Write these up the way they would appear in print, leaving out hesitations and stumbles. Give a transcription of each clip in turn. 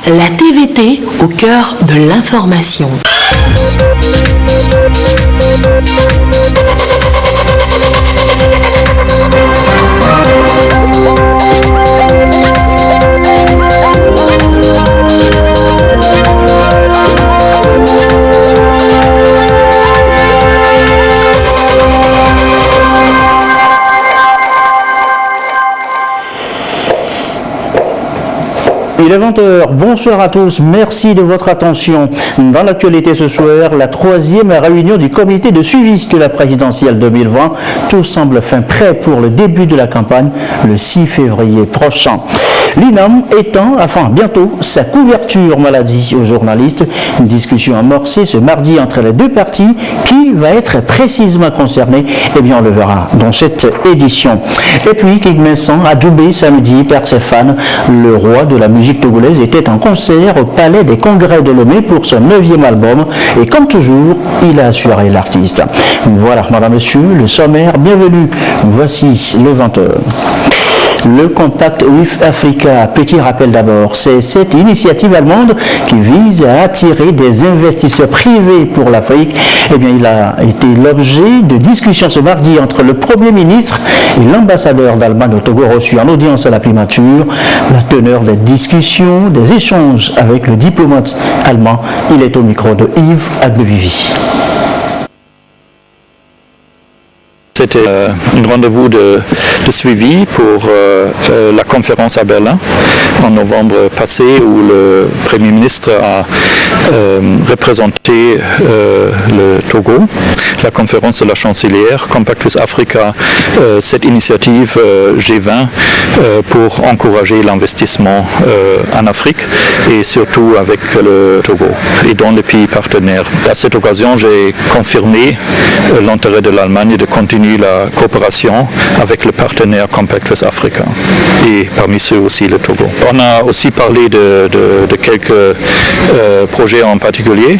La TVT au cœur de l'information. Il est 20h, bonsoir à tous, merci de votre attention. Dans l'actualité ce soir, la troisième réunion du comité de suivi de la présidentielle 2020. Tout semble fin prêt pour le début de la campagne le 6 février prochain. L'INAM étend, bientôt, sa couverture maladie aux journalistes. Une discussion amorcée ce mardi entre les deux parties. Qui va être précisément concerné? Eh bien, on le verra dans cette édition. Et puis, King Vincent a doublé samedi par ses fans. Le roi de la musique togolaise était en concert au Palais des Congrès de Lomé pour son 9e album. Et comme toujours, il a assuré l'artiste. Voilà, madame, monsieur, le sommaire. Bienvenue. Voici le 20h. Le Compact with Africa, petit rappel d'abord, c'est cette initiative allemande qui vise à attirer des investisseurs privés pour l'Afrique. Eh bien, il a été l'objet de discussions ce mardi entre le Premier ministre et l'ambassadeur d'Allemagne au Togo reçu en audience à la primature. La teneur des discussions, des échanges avec le diplomate allemand, il est au micro de Yves Agbevivi. C'était un rendez-vous de suivi pour la conférence à Berlin en novembre passé où le Premier ministre a représenté le Togo, la conférence de la chancelière, Compact with Africa, cette initiative G20 pour encourager l'investissement en Afrique et surtout avec le Togo et dans les pays partenaires. À cette occasion, j'ai confirmé l'intérêt de l'Allemagne de continuer la coopération avec le partenaire Compact with Africa et parmi ceux aussi le Togo. On a aussi parlé de quelques projets en particulier.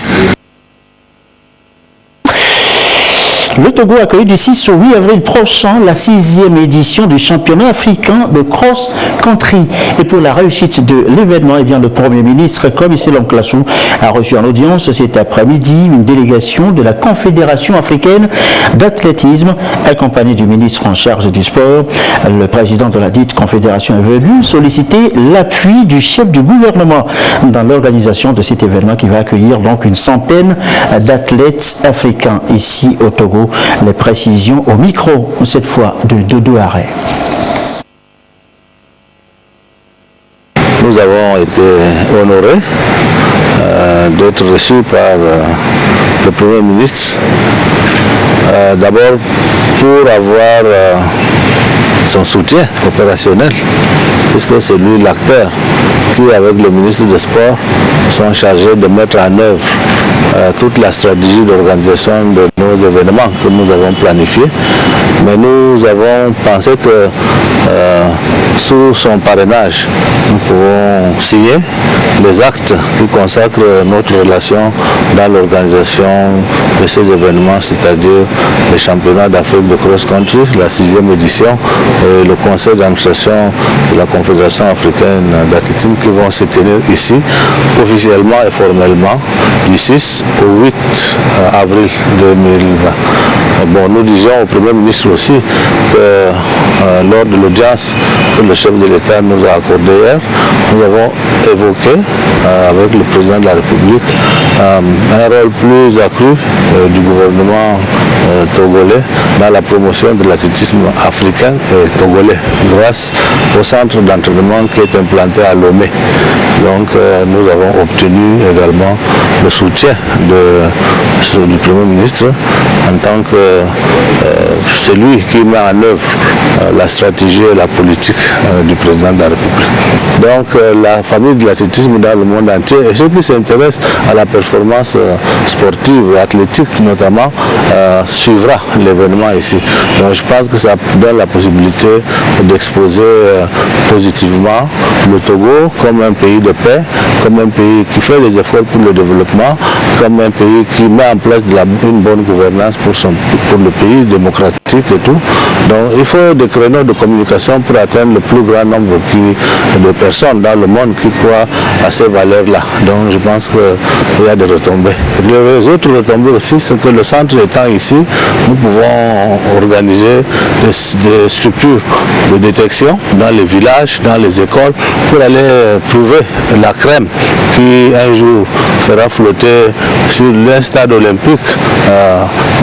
Le Togo accueille du 6 au 8 avril prochain la 6e édition du championnat africain de cross-country. Et pour la réussite de l'événement, eh bien, le Premier ministre, Commissaire Lonklassou, a reçu en audience cet après-midi une délégation de la Confédération africaine d'athlétisme, accompagnée du ministre en charge du sport. Le président de la dite confédération est venu solliciter l'appui du chef du gouvernement dans l'organisation de cet événement qui va accueillir donc une centaine d'athlètes africains ici au Togo. Les précisions au micro, cette fois de Dodo Arrêt. Nous avons été honorés d'être reçus par le Premier ministre, d'abord pour avoir son soutien opérationnel, puisque c'est lui l'acteur qui, avec le ministre des Sports, sont chargés de mettre en œuvre toute la stratégie d'organisation de nos événements que nous avons planifiés. Mais nous avons pensé que sous son parrainage, nous pouvons signer les actes qui consacrent notre relation dans l'organisation de ces événements, c'est-à-dire les championnats d'Afrique de cross-country, la 6e édition, et le conseil d'administration de la Confédération africaine d'athlétisme qui vont se tenir ici, officiellement et formellement, du 6 au 8 avril 2020. Bon, nous disions au Premier ministre aussi que lors de l'audience que le chef de l'État nous a accordée hier, nous avons évoqué avec le président de la République un rôle plus accru du gouvernement togolais dans la promotion de l'athlétisme africain et togolais grâce au centre d'entraînement qui est implanté à Lomé. Donc nous avons obtenu également le soutien du Premier ministre en tant que celui qui met en œuvre la stratégie et la politique du président de la République. Donc la famille de l'athlétisme dans le monde entier et ceux qui s'intéressent à la performance sportive et athlétique notamment suivra l'événement ici. Donc je pense que ça donne la possibilité d'exposer positivement le Togo comme un pays de paix, comme un pays qui fait des efforts pour le développement, comme un pays qui met en place une bonne gouvernance pour le pays démocratique politique et tout. Donc il faut des créneaux de communication pour atteindre le plus grand nombre de personnes dans le monde qui croient à ces valeurs-là. Donc je pense qu'il y a des retombées. Les autres retombées aussi, c'est que le centre étant ici, nous pouvons organiser des structures de détection dans les villages, dans les écoles, pour aller trouver la crème qui un jour fera flotter sur le stade olympique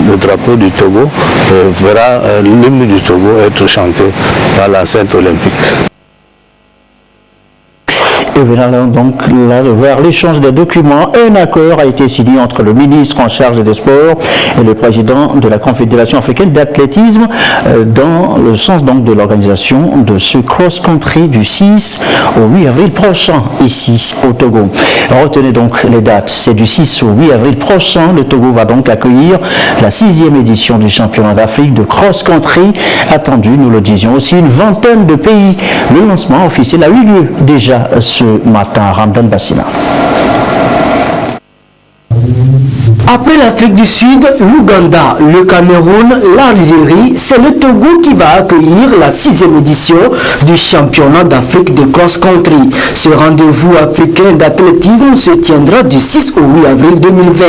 le drapeau du Togo et verra l'hymne du Togo être chanté dans l'enceinte olympique. Et venons donc là de voir l'échange des documents. Un accord a été signé entre le ministre en charge des sports et le président de la Confédération africaine d'athlétisme dans le sens donc de l'organisation de ce cross-country du 6 au 8 avril prochain ici au Togo. Retenez donc les dates, c'est du 6 au 8 avril prochain. Le Togo va donc accueillir la 6e édition du championnat d'Afrique de cross-country attendu, nous le disions aussi, une vingtaine de pays. Le lancement officiel a eu lieu déjà ce matin. Ramdan Bassina. Après l'Afrique du Sud, l'Ouganda, le Cameroun, l'Algérie, c'est le Togo qui va accueillir la 6e édition du championnat d'Afrique de cross-country. Ce rendez-vous africain d'athlétisme se tiendra du 6 au 8 avril 2020.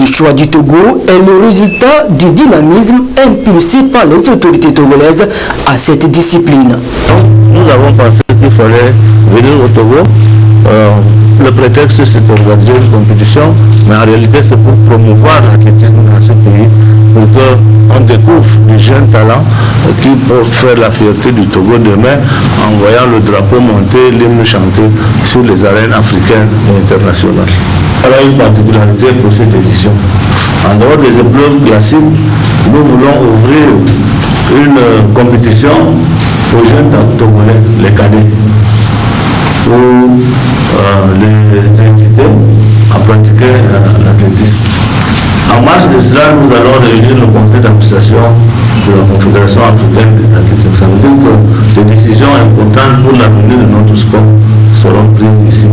Le choix du Togo est le résultat du dynamisme impulsé par les autorités togolaises à cette discipline. Nous avons pensé qu'il fallait venir au Togo. Le prétexte, c'est d'organiser une compétition, mais en réalité, c'est pour promouvoir l'athlétisme dans ce pays, pour qu'on découvre des jeunes talents qui peuvent faire la fierté du Togo demain en voyant le drapeau monter, l'hymne chanter sur les arènes africaines et internationales. Alors, une particularité pour cette édition. En dehors des épreuves classiques, nous voulons ouvrir une compétition aux jeunes togolais, les cadets, pour les inciter à pratiquer l'athlétisme. En marge de cela, nous allons réunir le conseil d'administration de la Confédération africaine d'athlétisme. Ça veut dire que des décisions importantes pour l'avenir de notre sport seront prises ici.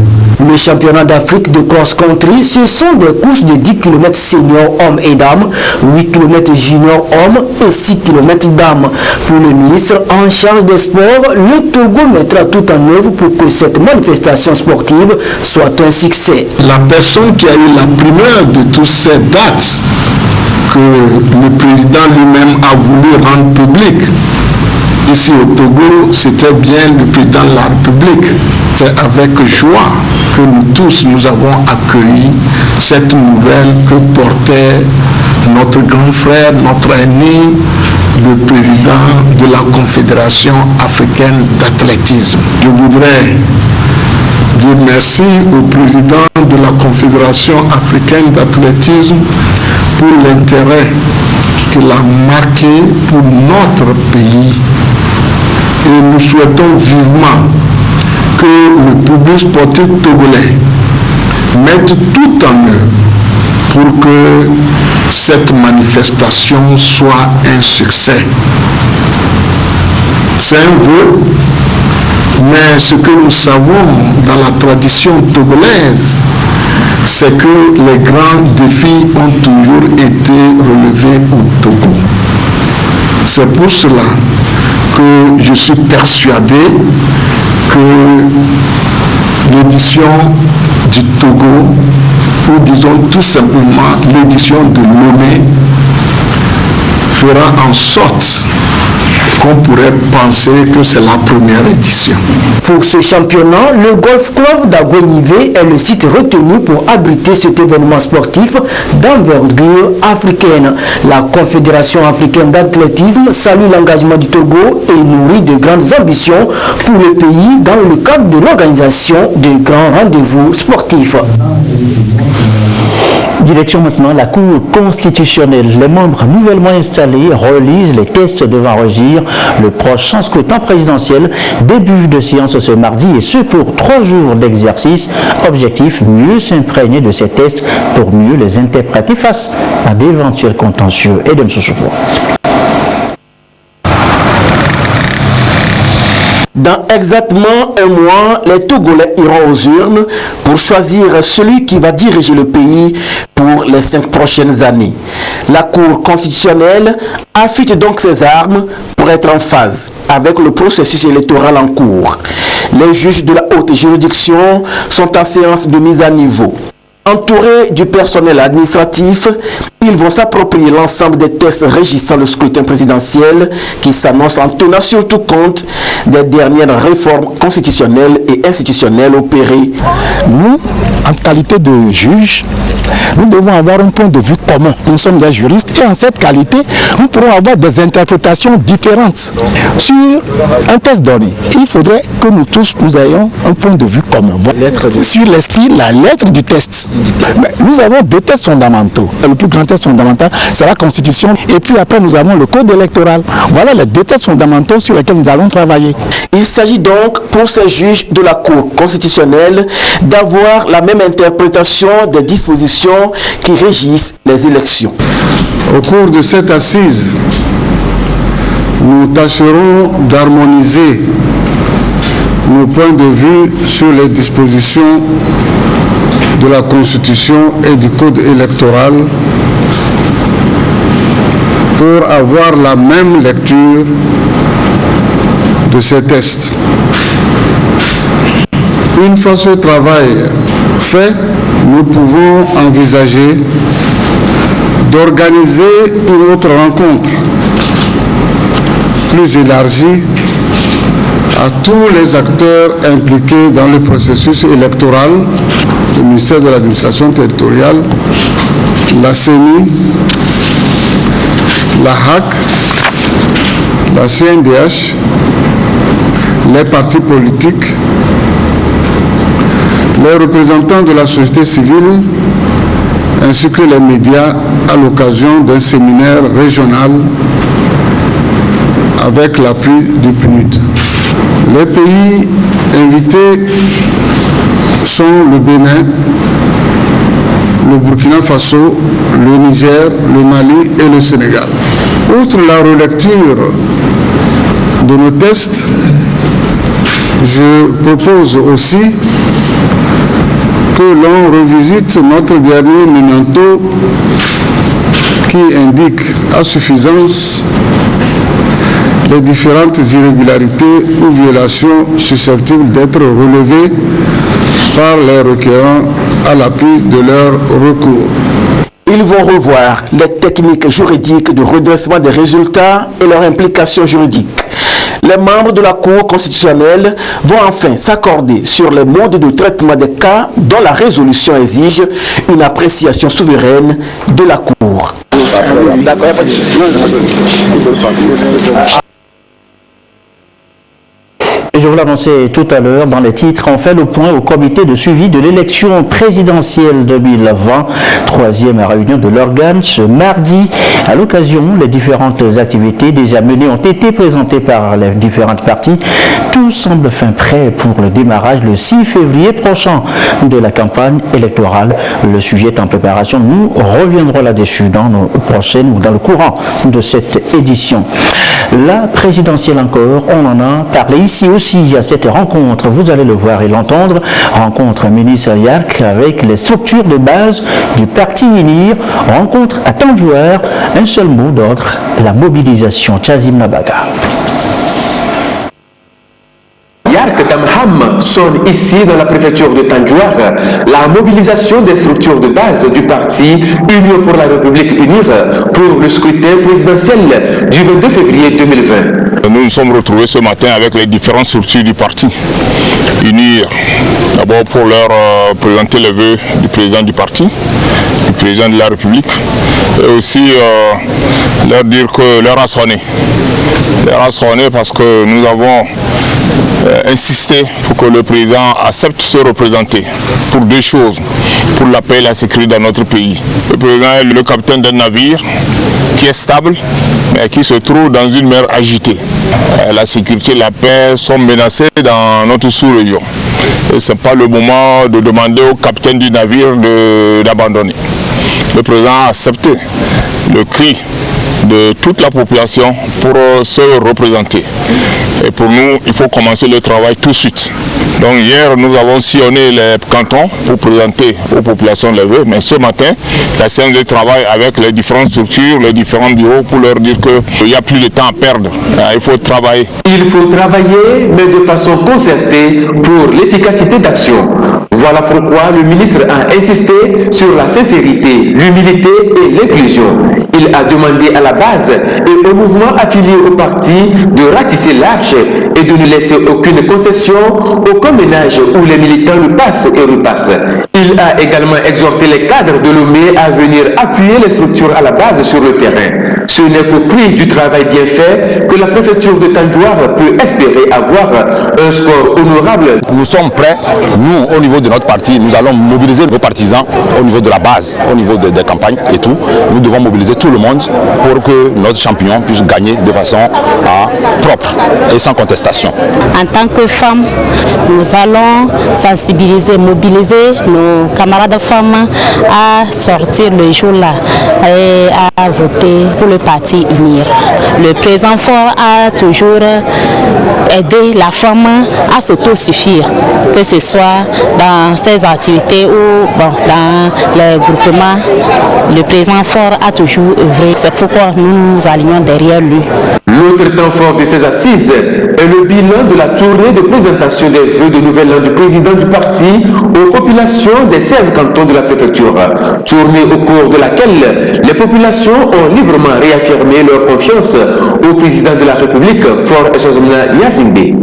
Le championnat d'Afrique de cross-country, ce sont des courses de 10 km seniors hommes et dames, 8 km juniors hommes et 6 km dames. Pour le ministre en charge des sports, le Togo mettra tout en œuvre pour que cette manifestation sportive soit un succès. La personne qui a eu la primeur de toutes ces dates que le président lui-même a voulu rendre publiques, ici au Togo, c'était bien le président de la République. C'est avec joie que nous tous, nous avons accueilli cette nouvelle que portait notre grand frère, notre aîné, le président de la Confédération africaine d'athlétisme. Je voudrais dire merci au président de la Confédération africaine d'athlétisme pour l'intérêt qu'il a marqué pour notre pays. Et nous souhaitons vivement que le public sportif togolais mette tout en œuvre pour que cette manifestation soit un succès. C'est un vœu, mais ce que nous savons dans la tradition togolaise, c'est que les grands défis ont toujours été relevés au Togo. C'est pour cela que je suis persuadé que l'édition du Togo, ou disons tout simplement l'édition de Lomé, fera en sorte qu'on pourrait penser que c'est la première édition. Pour ce championnat, le Golf Club d'Agonivé est le site retenu pour abriter cet événement sportif d'envergure africaine. La Confédération africaine d'athlétisme salue l'engagement du Togo et nourrit de grandes ambitions pour le pays dans le cadre de l'organisation de grands rendez-vous sportifs. Direction maintenant la Cour constitutionnelle. Les membres nouvellement installés relisent les tests devant régir le prochain scrutin présidentiel. Début de séance ce mardi et ce pour 3 jours d'exercice. Objectif, mieux s'imprégner de ces tests pour mieux les interpréter face à d'éventuels contentieux. Edem Souchoupo. Dans exactement un mois, les Togolais iront aux urnes pour choisir celui qui va diriger le pays pour les 5 prochaines années. La Cour constitutionnelle affûte donc ses armes pour être en phase avec le processus électoral en cours. Les juges de la haute juridiction sont en séance de mise à niveau. Entourés du personnel administratif, ils vont s'approprier l'ensemble des tests régissant le scrutin présidentiel qui s'annonce en tenant surtout compte des dernières réformes constitutionnelles et institutionnelles opérées. Nous, en qualité de juge, nous devons avoir un point de vue commun. Nous sommes des juristes et en cette qualité, nous pourrons avoir des interprétations différentes sur un test donné. Il faudrait que nous tous, nous ayons un point de vue commun. Sur l'esprit, la lettre du test. Mais nous avons 2 tests fondamentaux. Le plus grand test fondamental, c'est la Constitution. Et puis après, nous avons le Code électoral. Voilà les 2 tests fondamentaux sur lesquels nous allons travailler. Il s'agit donc pour ces juges de la Cour constitutionnelle d'avoir la même interprétation des dispositions qui régissent les élections. Au cours de cette assise, nous tâcherons d'harmoniser nos points de vue sur les dispositions de la Constitution et du Code électoral pour avoir la même lecture de ces tests. Une fois ce travail fait, nous pouvons envisager d'organiser une autre rencontre plus élargie à tous les acteurs impliqués dans le processus électoral, le ministère de l'administration territoriale, la CENI, la HAC, la CNDH, les partis politiques, les représentants de la société civile, ainsi que les médias à l'occasion d'un séminaire régional avec l'appui du PNUD. Les pays invités sont le Bénin, le Burkina Faso, le Niger, le Mali et le Sénégal. Outre la relecture de nos tests, je propose aussi que l'on revisite notre dernier memento qui indique à suffisance les différentes irrégularités ou violations susceptibles d'être relevées par les requérants à l'appui de leur recours. Ils vont revoir les techniques juridiques de redressement des résultats et leur implication juridique. Les membres de la Cour constitutionnelle vont enfin s'accorder sur les modes de traitement des cas dont la résolution exige une appréciation souveraine de la Cour. Et je vous l'annonçais tout à l'heure dans les titres, on fait le point au comité de suivi de l'élection présidentielle 2020, 3e réunion de l'organe ce mardi. À l'occasion, les différentes activités déjà menées ont été présentées par les différentes parties. Tout semble fin prêt pour le démarrage le 6 février prochain de la campagne électorale. Le sujet est en préparation. Nous reviendrons là-dessus dans nos prochaines ou dans le courant de cette édition. La présidentielle encore, on en a parlé ici aussi à cette rencontre, vous allez le voir et l'entendre, rencontre ministérielle avec les structures de base du parti UNIR, rencontre à Tandjouar, un seul mot d'ordre, la mobilisation. Chazim Nabaga. Yark Tamham sonne ici dans la préfecture de Tandjouar la mobilisation des structures de base du parti Union pour la République UNIR pour le scrutin présidentiel du 22 février 2020. Nous nous sommes retrouvés ce matin avec les différentes structures du parti UNIR. D'abord pour leur présenter les vœux du président du parti, du président de la République, et aussi leur dire que l'heure a sonné. L'heure a sonné parce que nous avons insisté pour que le président accepte de se représenter pour 2 choses, pour la paix et la sécurité dans notre pays. Le président est le capitaine d'un navire qui est stable, mais qui se trouve dans une mer agitée. La sécurité et la paix sont menacées dans notre sous-région. Et ce n'est pas le moment de demander au capitaine du navire d'abandonner. Le président a accepté le cri de toute la population pour se représenter. Et pour nous, il faut commencer le travail tout de suite. Donc hier, nous avons sillonné les cantons pour présenter aux populations les vœux. Mais ce matin, la CND travaille avec les différentes structures, les différents bureaux pour leur dire qu'il n'y a plus de temps à perdre. Il faut travailler. Il faut travailler, mais de façon concertée pour l'efficacité d'action. Voilà pourquoi le ministre a insisté sur la sincérité, l'humilité et l'inclusion. Il a demandé à la base et au mouvement affilié au parti de ratisser large et de ne laisser aucune concession, aucun ménage où les militants le passent et repassent. Il a également exhorté les cadres de Lomé à venir appuyer les structures à la base sur le terrain. Ce n'est qu'au prix du travail bien fait que la préfecture de Tandjouar peut espérer avoir un score honorable. Nous sommes prêts, nous au niveau de notre parti, nous allons mobiliser nos partisans au niveau de la base, au niveau des campagnes et tout. Nous devons mobiliser tout le monde pour que notre champion puisse gagner de façon propre et sans contestation. En tant que femmes, nous allons sensibiliser, mobiliser nos camarades femmes à sortir le jour-là et à voter pour le parti UNIR. Le président Faure a toujours aidé la femme à s'autosuffire, que ce soit dans ses activités ou dans les groupements. Le président Faure a toujours œuvré. C'est pourquoi nous nous alignons derrière lui. L'autre temps fort de ces assises est le bilan de la tournée de présentation des vœux de nouvel an du président du parti aux populations des 16 cantons de la préfecture. Tournée au cours de laquelle les populations ont librement réaffirmé leur confiance au président de la République, Faure Essozomna Gnassingbé.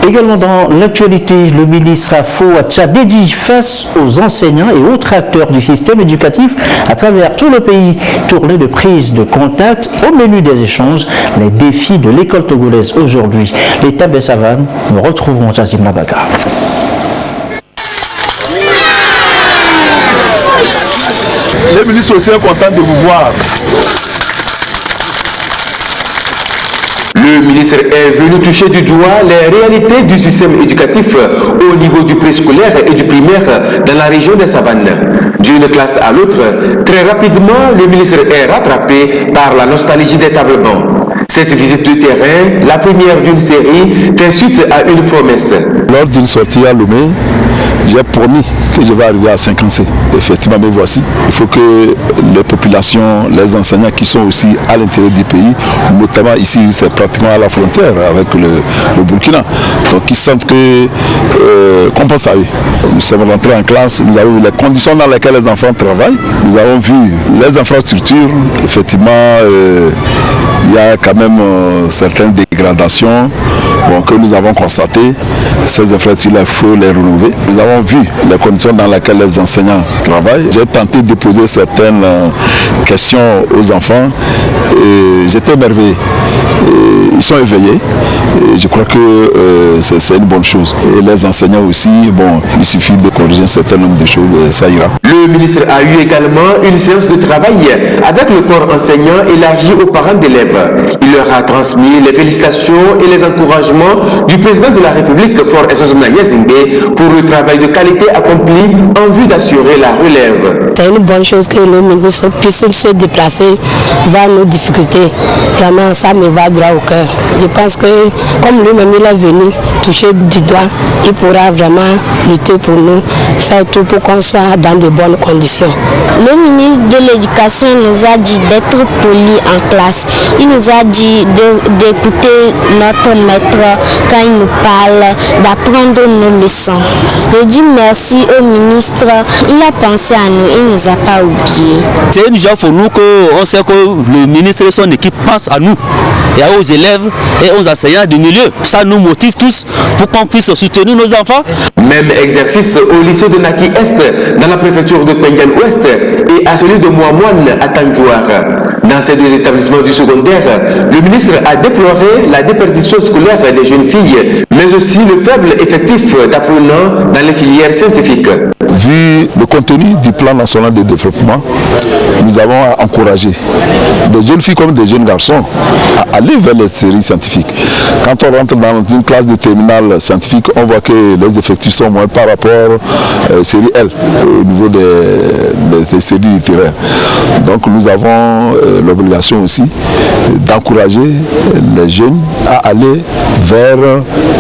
Également dans l'actualité, le ministre Afo Acha dédige face aux enseignants et autres acteurs du système éducatif à travers tout le pays. Tournée de prise de contact au menu des échanges, les défis de l'école togolaise aujourd'hui. L'étape des savanes, nous retrouvons Jazim Nabaga. Les ministres aussi sont contents de vous voir. Le ministre est venu toucher du doigt les réalités du système éducatif au niveau du préscolaire et du primaire dans la région des Savanes. D'une classe à l'autre, très rapidement, le ministre est rattrapé par la nostalgie des tables bancs. Cette visite de terrain, la première d'une série, fait suite à une promesse. Lors d'une sortie à Lomé, j'ai promis que je vais arriver à 50C. Effectivement, mais voici, il faut que les populations, les enseignants qui sont aussi à l'intérieur du pays, notamment ici, c'est pratiquement à la frontière avec le Burkina, donc ils sentent qu'on pense à eux. Nous sommes rentrés en classe, nous avons vu les conditions dans lesquelles les enfants travaillent, nous avons vu les infrastructures, effectivement, il y a quand même certaines dégradations que nous avons constatées. Ces infrastructures, il faut les renouveler. Nous avons vu les conditions dans lesquelles les enseignants travaillent. J'ai tenté de poser certaines questions aux enfants et j'étais émerveillé. Ils sont éveillés et je crois que c'est une bonne chose. Et les enseignants aussi, il suffit de corriger un certain nombre de choses, ça ira. Le ministre a eu également une séance de travail avec le corps enseignant élargi aux parents d'élèves. Il leur a transmis les félicitations et les encouragements du président de la République, Faure Essozomna Gnassingbé, pour le travail de qualité accompli en vue d'assurer la relève. C'est une bonne chose que le ministre puisse se déplacer vers nos difficultés. Vraiment, ça me va droit au cœur. Je pense que comme lui-même il est venu toucher du doigt, il pourra vraiment lutter pour nous, faire tout pour qu'on soit dans de bonnes conditions. Le ministre de l'Éducation nous a dit d'être poli en classe. Il nous a dit d'écouter notre maître quand il nous parle, d'apprendre nos leçons. Je dis merci au ministre, il a pensé à nous, il ne nous a pas oubliés. C'est une joie pour nous qu'on sait que le ministre et son équipe pensent à nous et aux élèves et aux enseignants du milieu. Ça nous motive tous pour qu'on puisse soutenir nos enfants. Même exercice au lycée de Naki Est dans la préfecture de Pendian Ouest et à celui de Mouamoine à Tandjouar. Dans ces deux établissements du secondaire, le ministre a déploré la déperdition scolaire des jeunes filles, mais aussi le faible effectif d'apprenants dans les filières scientifiques. Vu le contenu du plan national de développement, nous avons encouragé des jeunes filles comme des jeunes garçons à aller vers les séries scientifiques. Quand on rentre dans une classe de terminale scientifique, on voit que les effectifs sont moins par rapport à série L, au niveau des séries littéraires. Donc nous avons l'obligation aussi d'encourager les jeunes à aller vers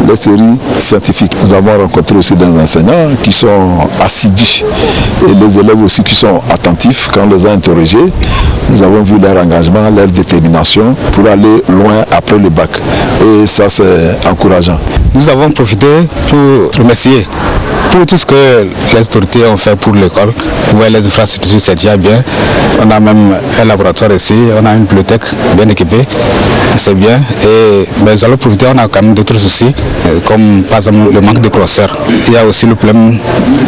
les séries scientifiques. Nous avons rencontré aussi des enseignants qui sont assidus et les élèves aussi qui sont attentifs quand on les a interrogés. Nous avons vu leur engagement, leur détermination pour aller loin après le bac. Et ça, c'est encourageant. Nous avons profité pour remercier pour tout ce que les autorités ont fait pour l'école. Vous voyez, les infrastructures, c'est déjà bien. On a même un laboratoire ici, on a une bibliothèque bien équipée, c'est bien. Mais nous allons profiter, on a quand même d'autres soucis, comme par exemple le manque de professeurs. Il y a aussi le problème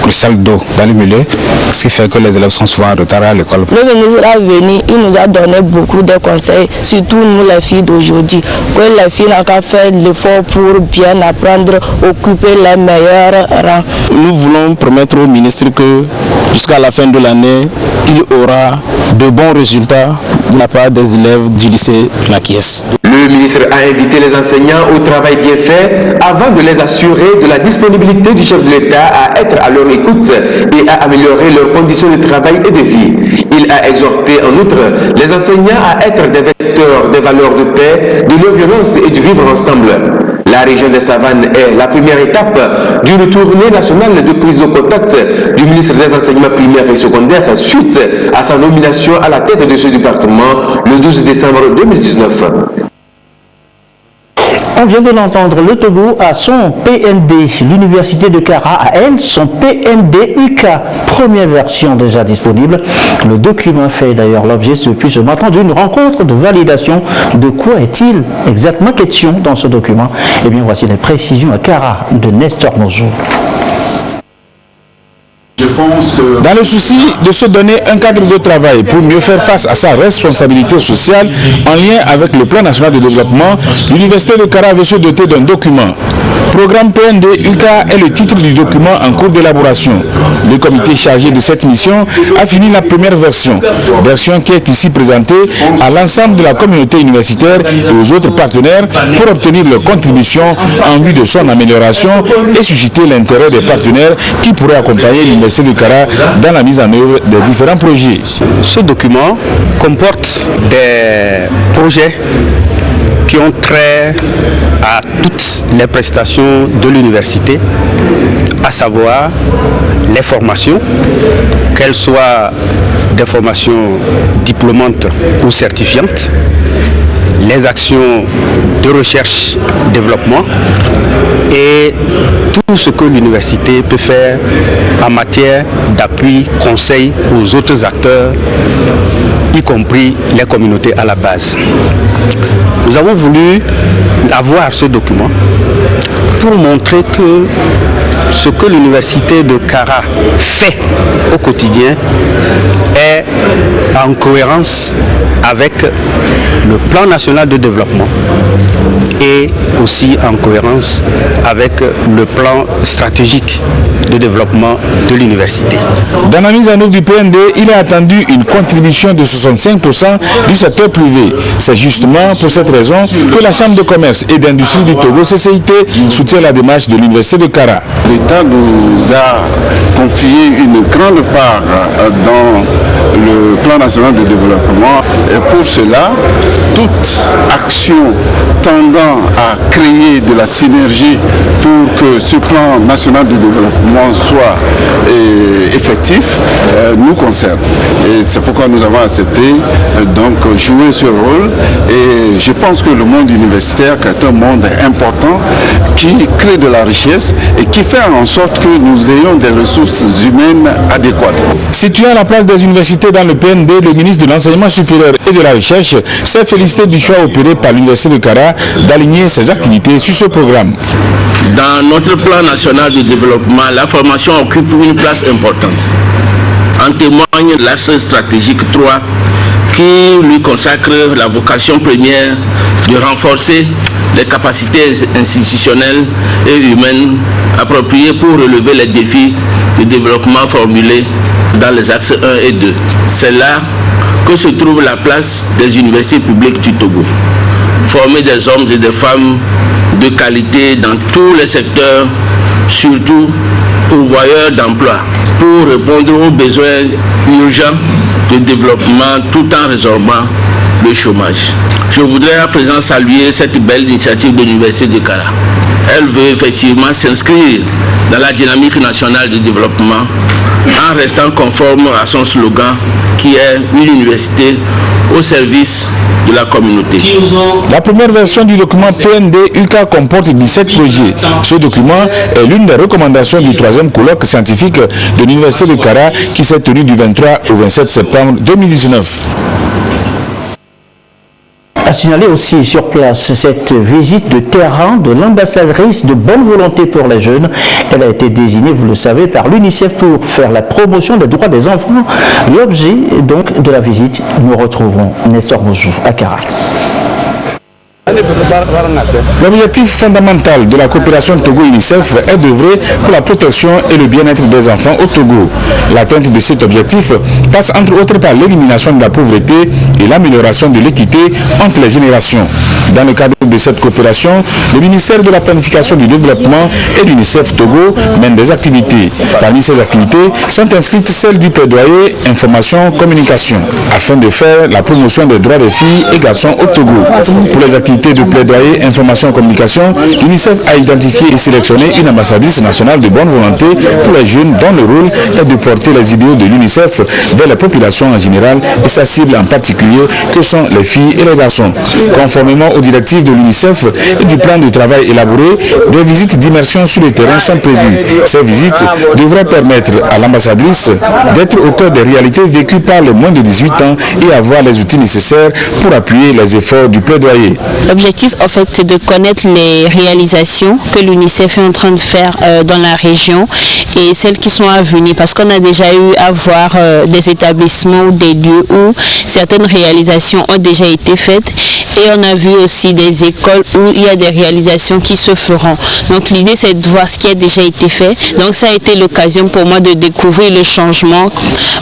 crucial d'eau dans le milieu, ce qui fait que les élèves sont souvent en retard à l'école. Le ministre est venu, il nous a donné beaucoup de conseils, surtout nous les filles d'aujourd'hui, que les filles n'ont qu'à faire l'effort pour bien apprendre, occuper les meilleurs rangs. Nous voulons promettre au ministre que jusqu'à la fin de l'année, il aura de bons résultats de la part des élèves du lycée Nakies. Le ministre a invité les enseignants au travail bien fait avant de les assurer de la disponibilité du chef de l'État à être à leur écoute et à améliorer leurs conditions de travail et de vie. Il a exhorté en outre les enseignants à être des vecteurs des valeurs de paix, de non-violence et du vivre ensemble. La région des Savanes est la première étape d'une tournée nationale de prise de contact du ministre des Enseignements primaires et secondaires suite à sa nomination à la tête de ce département le 12 décembre 2019. On vient de l'entendre, le Togo a son PND, l'université de Kara a elle son PND UK, première version déjà disponible. Le document fait d'ailleurs l'objet depuis ce matin d'une rencontre de validation. De quoi est-il exactement question dans ce document? Eh bien voici les précisions à Kara de Nestor Mozo. Dans le souci de se donner un cadre de travail pour mieux faire face à sa responsabilité sociale en lien avec le plan national de développement, l'université de Kara veut se doter d'un document. Programme PND UCA est le titre du document en cours d'élaboration. Le comité chargé de cette mission a fini la première version qui est ici présentée à l'ensemble de la communauté universitaire et aux autres partenaires pour obtenir leur contribution en vue de son amélioration et susciter l'intérêt des partenaires qui pourraient accompagner l'université de Kara dans la mise en œuvre des différents projets. Ce document comporte des projets qui ont trait à toutes les prestations de l'université, à savoir les formations, qu'elles soient des formations diplômantes ou certifiantes, les actions de recherche-développement et tout ce que l'université peut faire en matière d'appui, conseil aux autres acteurs, y compris les communautés à la base. Nous avons voulu avoir ce document pour montrer que ce que l'université de Kara fait au quotidien est en cohérence avec le plan national de développement et aussi en cohérence avec le plan stratégique de développement de l'université. Dans la mise en œuvre du PND, il est attendu une contribution de 65% du secteur privé. C'est justement pour cette raison que la Chambre de commerce et d'industrie du Togo, CCIT, soutient la démarche de l'université de Kara. L'État nous a confié une grande part dans le plan national de développement et pour cela, toute action tendant à créer de la synergie pour que ce plan national de développement soit effectif nous concerne. Et c'est pourquoi nous avons accepté donc jouer ce rôle et je pense que le monde universitaire est un monde important qui crée de la richesse et qui fait en sorte que nous ayons des ressources humaines adéquates. Situé à la place des universités dans le PND, le ministre de l'Enseignement supérieur et de la Recherche s'est félicité du choix opéré par l'université de Kara d'aligner ses activités sur ce programme. Dans notre plan national de développement, la formation occupe une place importante. En témoigne l'axe stratégique 3 qui lui consacre la vocation première de renforcer les capacités institutionnelles et humaines appropriées pour relever les défis de développement formulés dans les axes 1 et 2. C'est là que se trouve la place des universités publiques du Togo. Former des hommes et des femmes de qualité dans tous les secteurs, surtout pourvoyeurs d'emploi, pour répondre aux besoins urgents de développement tout en résorbant le chômage. Je voudrais à présent saluer cette belle initiative de l'Université de Kara. Elle veut effectivement s'inscrire dans la dynamique nationale de développement en restant conforme à son slogan qui est une université au service de la communauté. La première version du document PND-UCA comporte 17 projets. Ce document est l'une des recommandations du 3e colloque scientifique de l'Université de Kara qui s'est tenu du 23 au 27 septembre 2019. A signalé aussi sur place cette visite de terrain de l'ambassadrice de bonne volonté pour les jeunes. Elle a été désignée, vous le savez, par l'UNICEF pour faire la promotion des droits des enfants. L'objet donc de la visite, nous retrouvons Nestor Bouzou à Kara. L'objectif fondamental de la coopération Togo-UNICEF est d'œuvrer pour la protection et le bien-être des enfants au Togo. L'atteinte de cet objectif passe entre autres par l'élimination de la pauvreté et l'amélioration de l'équité entre les générations. Dans le cadre de cette coopération, le ministère de la Planification du Développement et l'UNICEF Togo mènent des activités. Parmi ces activités sont inscrites celles du plaidoyer, information, communication, afin de faire la promotion des droits des filles et garçons au Togo. Pour les activités de plaidoyer, information et communication, l'UNICEF a identifié et sélectionné une ambassadrice nationale de bonne volonté pour les jeunes dont le rôle est de porter les idéaux de l'UNICEF vers la population en général et sa cible en particulier que sont les filles et les garçons. Conformément aux directives de l'UNICEF et du plan de travail élaboré, des visites d'immersion sur le terrain sont prévues. Ces visites devraient permettre à l'ambassadrice d'être au cœur des réalités vécues par les moins de 18 ans et avoir les outils nécessaires pour appuyer les efforts du plaidoyer. L'objectif, en fait, c'est de connaître les réalisations que l'UNICEF est en train de faire dans la région et celles qui sont à venir, parce qu'on a déjà eu à voir des établissements ou des lieux où certaines réalisations ont déjà été faites et on a vu aussi des écoles où il y a des réalisations qui se feront. Donc l'idée, c'est de voir ce qui a déjà été fait. Donc ça a été l'occasion pour moi de découvrir le changement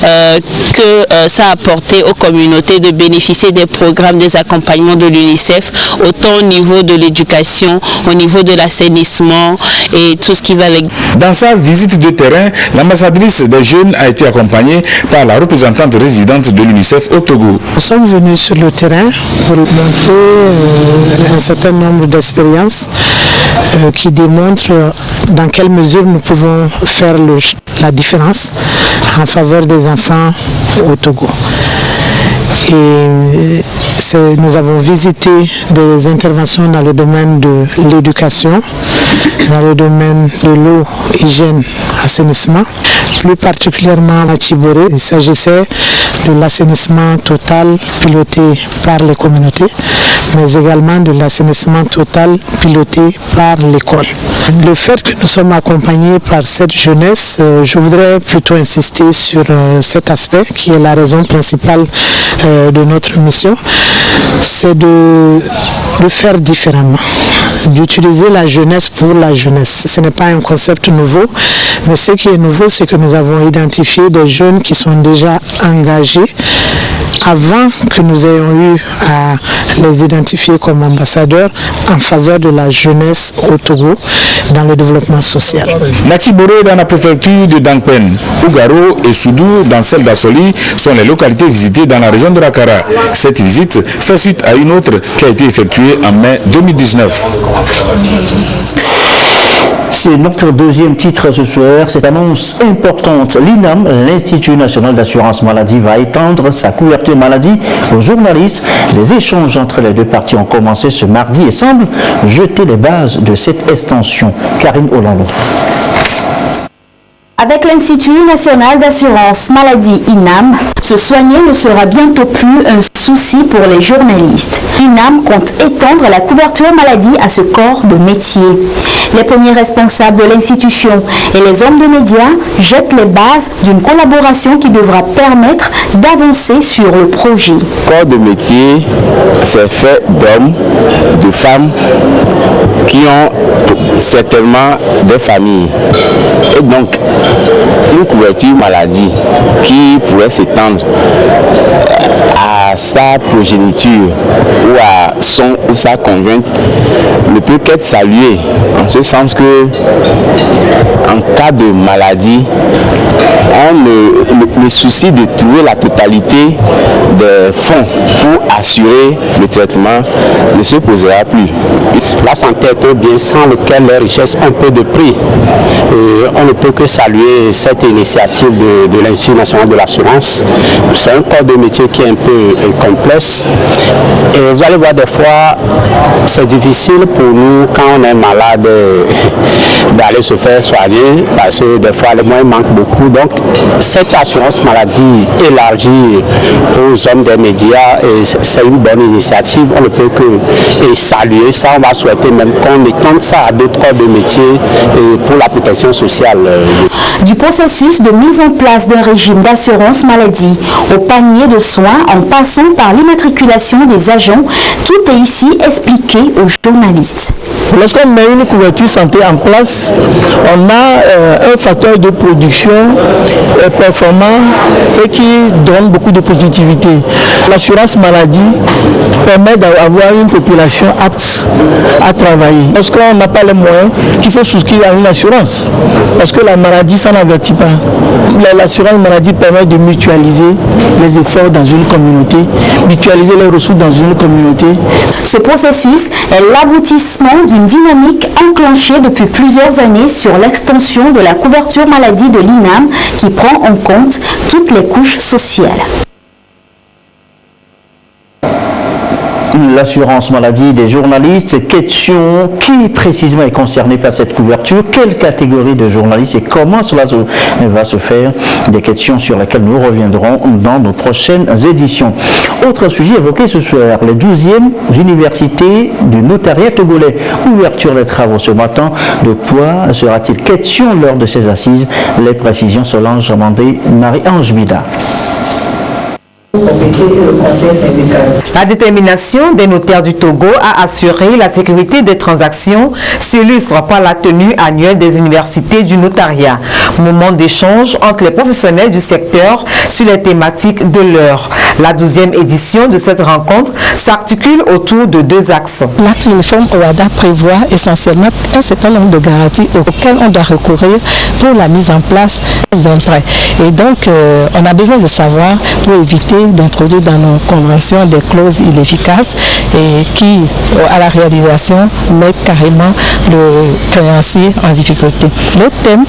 que ça a apporté aux communautés de bénéficier des programmes, des accompagnements de l'UNICEF, autant au niveau de l'éducation, au niveau de l'assainissement et tout ce qui va avec. Dans sa visite de terrain, l'ambassadrice des jeunes a été accompagnée par la représentante résidente de l'UNICEF au Togo. Nous sommes venus sur le terrain pour montrer un certain nombre d'expériences qui démontrent dans quelle mesure nous pouvons faire la différence en faveur des enfants au Togo. Et nous avons visité des interventions dans le domaine de l'éducation, dans le domaine de l'eau, hygiène, assainissement, plus particulièrement à Tchiboré. Il s'agissait de l'assainissement total piloté par les communautés, mais également de l'assainissement total piloté par l'école. Le fait que nous sommes accompagnés par cette jeunesse, je voudrais plutôt insister sur cet aspect qui est la raison principale de notre mission, c'est de faire différemment, d'utiliser la jeunesse pour la jeunesse. Ce n'est pas un concept nouveau, mais ce qui est nouveau, c'est que nous avons identifié des jeunes qui sont déjà engagés avant que nous ayons eu à les identifier comme ambassadeurs en faveur de la jeunesse au Togo dans le développement social. Natiboro dans la préfecture de Dangpen, Ougaro et Soudou dans celle d'Assoli sont les localités visitées dans la région de la Kara. Cette visite fait suite à une autre qui a été effectuée en mai 2019. C'est notre deuxième titre ce soir. Cette annonce importante, l'INAM, l'Institut national d'assurance maladie, va étendre sa couverture maladie aux journalistes. Les échanges entre les deux parties ont commencé ce mardi et semblent jeter les bases de cette extension. Karine Olando. Avec l'Institut national d'assurance maladie INAM, se soigner ne sera bientôt plus un souci pour les journalistes. L'INAM compte étendre la couverture maladie à ce corps de métier. Les premiers responsables de l'institution et les hommes de médias jettent les bases d'une collaboration qui devra permettre d'avancer sur le projet. Corps de métier, c'est fait d'hommes, de femmes qui ont certainement des familles. Et donc, une couverture maladie qui pourrait s'étendre à sa progéniture ou à son ou sa conjointe ne peut qu'être salué, en ce sens que en cas de maladie, le souci de trouver la totalité des fonds pour assurer le traitement ne se posera plus. La santé est un bien sans lequel les richesses ont peu de prix. Et on ne peut que saluer cette initiative de l'Institut national de l'assurance. C'est un corps de métier qui est un peu complexe. Et vous allez voir, des fois, c'est difficile pour nous, quand on est malade, d'aller se faire soigner, parce que des fois, les moyens manquent beaucoup. Donc, cette assurance maladie élargie aux hommes des médias, c'est une bonne initiative. On ne peut que saluer ça. On va souhaiter même qu'on étende ça à d'autres corps de métier pour la protection sociale. Du processus de mise en place d'un régime d'assurance maladie au panier de soins en passant par l'immatriculation des agents, tout est ici expliqué aux journalistes. Lorsqu'on met une couverture santé en place, on a un facteur de production performant et qui donne beaucoup de positivité. L'assurance maladie permet d'avoir une population apte à travailler. Lorsqu'on n'a pas les moyens, il faut souscrire à une assurance. Parce que la maladie, ça n'avertit pas. L'assurance maladie permet de mutualiser les efforts dans une communauté, mutualiser les ressources dans une communauté. Ce processus est l'aboutissement d'une dynamique enclenchée depuis plusieurs années sur l'extension de la couverture maladie de l'INAM qui prend en compte toutes les couches sociales. L'assurance maladie des journalistes, question qui précisément est concernée par cette couverture, quelle catégorie de journalistes et comment cela va se faire, des questions sur lesquelles nous reviendrons dans nos prochaines éditions. Autre sujet évoqué ce soir, les 12e universités du notariat togolais. Ouverture des travaux ce matin, de quoi sera-t-il question lors de ces assises? Les précisions Solange Amandé, Marie-Ange Bida. La détermination des notaires du Togo à assurer la sécurité des transactions s'illustre par la tenue annuelle des universités du notariat, moment d'échange entre les professionnels du secteur sur les thématiques de l'heure. La 12e édition de cette rencontre s'articule autour de deux axes. L'acte de réforme OADA prévoit essentiellement un certain nombre de garanties auxquelles on doit recourir pour la mise en place des emprunts. Et donc, on a besoin de savoir pour éviter d'introduire dans nos conventions des clauses inefficaces et qui, à la réalisation, mettent carrément le créancier en difficulté. Le thème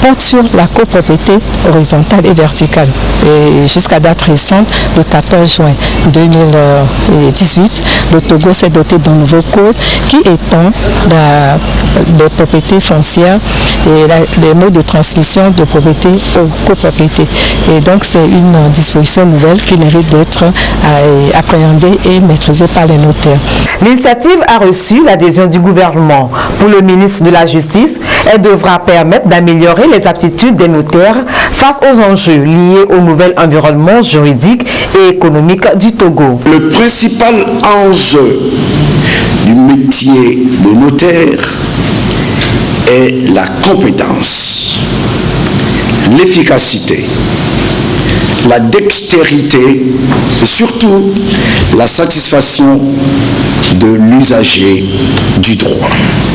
porte sur la copropriété horizontale et verticale. Et jusqu'à date récente, le 14 juin 2018, le Togo s'est doté d'un nouveau code qui étend les propriétés foncières et les modes de transmission de propriété aux copropriétés. Et donc, c'est une disposition nouvelle qui mérite d'être appréhendée et maîtrisée par les notaires. L'initiative a reçu l'adhésion du gouvernement. Pour le ministre de la Justice, elle devra permettre d'améliorer les aptitudes des notaires face aux enjeux liés au nouvel environnement juridique et économique du Togo. Le principal enjeu du métier de notaire est la compétence, l'efficacité, la dextérité et surtout la satisfaction de l'usager du droit.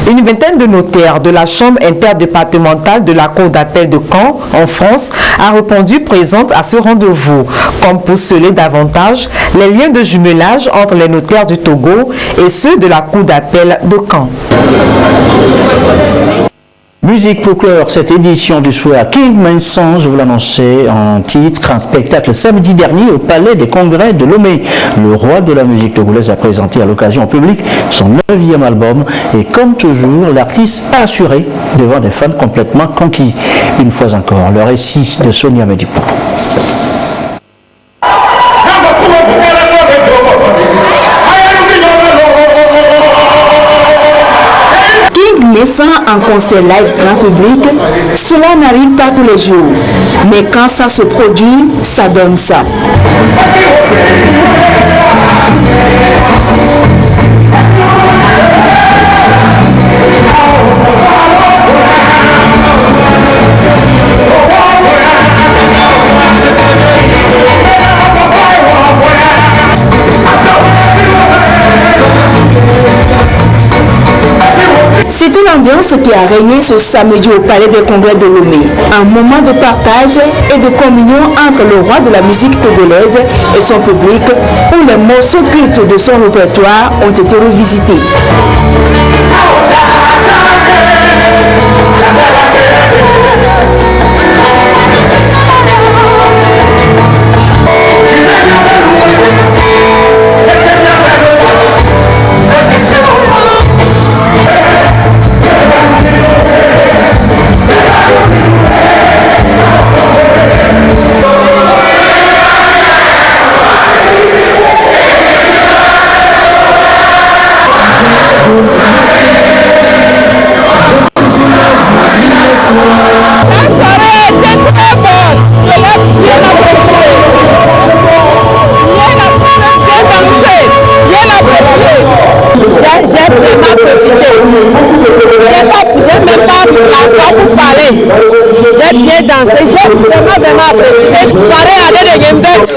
Une vingtaine de notaires de la Chambre interdépartementale de la Cour d'appel de Caen, en France, a répondu présente à ce rendez-vous, comme pour sceller davantage les liens de jumelage entre les notaires du Togo et ceux de la Cour d'appel de Caen. Musique pour clore cette édition du soir. King Manson, je vous l'annonçais en titre, un spectacle samedi dernier au Palais des Congrès de Lomé. Le roi de la musique togolaise a présenté à l'occasion au public son 9e album et comme toujours, l'artiste a assuré devant des fans complètement conquis. Une fois encore, le récit de Sonia Medipo. Naissant en concert live grand public, cela n'arrive pas tous les jours. Mais quand ça se produit, ça donne ça. l'ambiance qui a régné ce samedi au Palais des Congrès de Lomé. Un moment de partage et de communion entre le roi de la musique togolaise et son public où les morceaux cultes de son répertoire ont été revisités.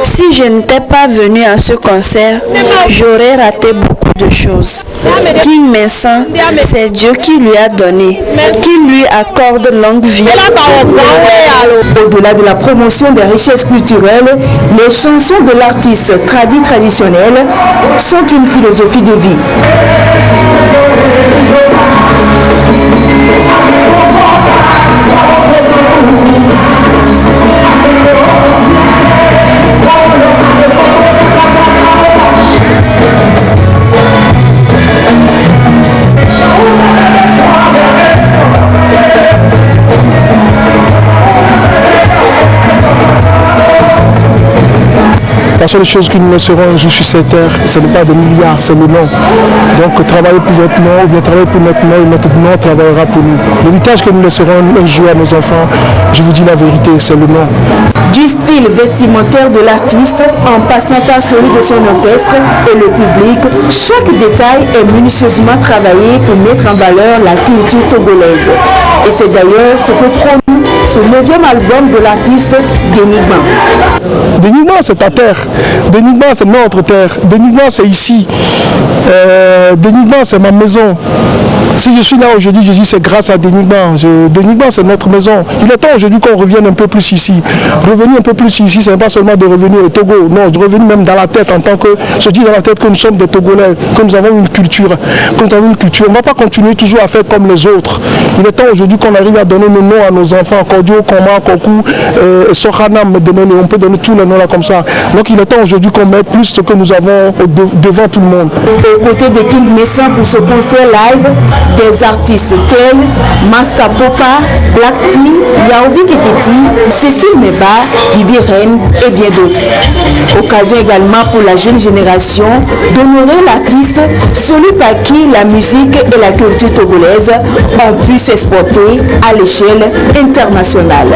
Si je n'étais pas venue à ce concert, j'aurais raté beaucoup de choses. King Vincent, c'est Dieu qui lui a donné, qui lui accorde longue vie. Au-delà de la promotion des richesses culturelles, les chansons de l'artiste traditionnel sont une philosophie de vie. La seule chose que nous laisserons un jour sur cette terre, ce n'est pas des milliards, c'est le nom. Donc travaillez pour votre nom, ou bien travaillez pour notre nom, et notre nom travaillera pour nous. L'héritage que nous laisserons un jour à nos enfants, je vous dis la vérité, c'est le nom. Du style vestimentaire de l'artiste, en passant par celui de son orchestre et le public, chaque détail est minutieusement travaillé pour mettre en valeur la culture togolaise. Et c'est d'ailleurs ce que prône ce 9e album de l'artiste Dénigma. Dénigma, c'est ta terre. Dénigma, c'est notre terre. Dénigma, c'est ici. Dénigma, c'est ma maison. Si je suis là aujourd'hui, je dis c'est grâce à Dénigma. Dénigma, c'est notre maison. Il est temps aujourd'hui qu'on revienne un peu plus ici. Revenir un peu plus ici, ce n'est pas seulement de revenir au Togo. Non, de revenir même dans la tête en tant que, je dis dans la tête que nous sommes des Togolais, que nous avons une culture. On ne va pas continuer toujours à faire comme les autres. Il est temps aujourd'hui qu'on arrive à donner nos noms à nos enfants. Cordio, Koma, Koku, Sohanam, on peut donner tous les noms là comme ça. Donc il est temps aujourd'hui qu'on mette plus ce que nous avons devant tout le monde. Aux côtés de King Vincent pour ce concert live, des artistes tels Massa Popa, Black T, Yaovi Kekiti, Cécile Meba, Bibi Reine et bien d'autres. Occasion également pour la jeune génération d'honorer l'artiste, celui par qui la musique et la culture togolaise ont pu s'exporter à l'échelle internationale.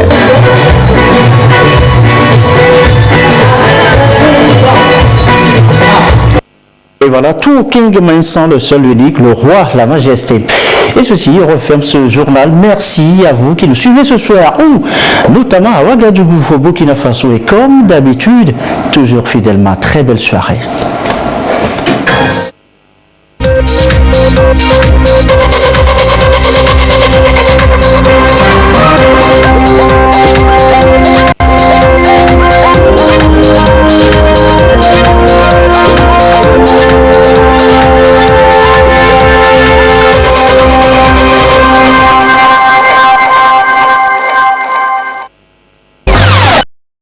Et voilà, tout King Vincent, le seul unique, le roi, la majesté. Et ceci referme ce journal. Merci à vous qui nous suivez ce soir, ou notamment à Ouagadougou, au Burkina Faso. Et comme d'habitude, toujours fidèlement, très belle soirée.